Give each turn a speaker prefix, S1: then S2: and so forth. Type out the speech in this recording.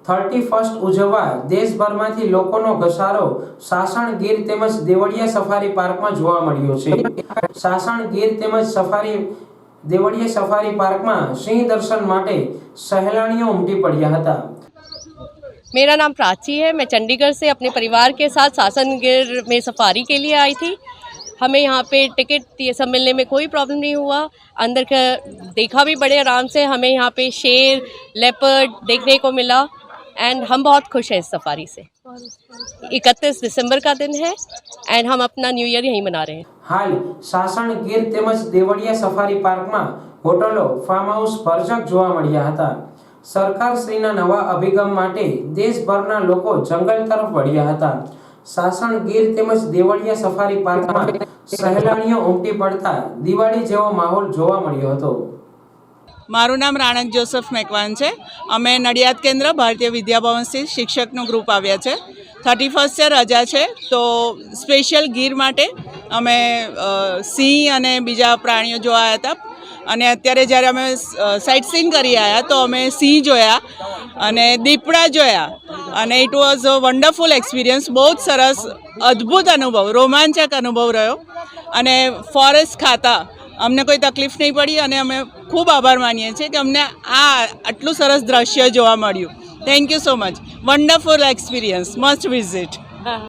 S1: 31 ઉજવવા દેશભરમાંથી લોકોનો ઘસારો સાસણ ગીર તેમજ દેવળિયા સફારી પાર્કમાં જોવા મળ્યો છે। સાસણ ગીર તેમજ દેવળિયા સફારી પાર્કમાં સિંહ દર્શન માટે સહેલાણીઓ ઉમટી પડ્યા હતા।
S2: मेरा नाम प्राची है। मैं चंडीगढ़ से अपने परिवार के साथ सासन गिर में सफारी के लिए आई थी। हमें यहाँ पे टिकट ये सब मिलने में कोई प्रॉब्लम नहीं हुआ। अंदर का देखा भी बड़े आराम से। हमें यहाँ पे शेर लेपर्ड देखने को मिला एंड हम बहुत खुश हैं इस सफारी से। 31 दिसंबर का दिन है एंड हम अपना न्यू ईयर यहीं मना रहे हैं।
S1: हाल सासण गीर તેમજ દેવળિયા સફારી પાર્કમાં હોટલો ફાર્મ હાઉસ ભરચક જોવા મળ્યા હતા। સરકારશ્રીના નવા અભિગમ માટે દેશભરના લોકો જંગલ તરફ વળ્યા હતા। સાસણ ગીર તેમજ દેવળિયા સફારી પાર્કમાં સહેલાણીઓ ઉમટી પડતા દિવાળી જેવો માહોલ જોવા મળ્યો હતો।
S3: મારું નામ રાણક જોસફ મેકવાન છે। અમે નડિયાદ કેન્દ્ર ભારતીય વિદ્યાભવન સ્થિત શિક્ષકનું ગ્રુપ આવ્યા છે। 31 રજા છે તો સ્પેશિયલ ગીર માટે અમે સિંહ અને બીજા પ્રાણીઓ જોવા આવ્યા હતા। અને અત્યારે જ્યારે અમે સાઇટ સીન કરી આવ્યા તો અમે સિંહ જોયા અને દીપડા જોયા અને it was a wonderful experience. બહુ જ સરસ અદ્ભુત અનુભવ, રોમાંચક અનુભવ રહ્યો। અને ફોરેસ્ટ ખાતા અમને કોઈ તકલીફ નહીં પડી અને અમે ખૂબ આભાર માનીએ છીએ કે અમને આટલું સરસ દ્રશ્ય જોવા મળ્યું। Thank you so much, wonderful experience, must visit.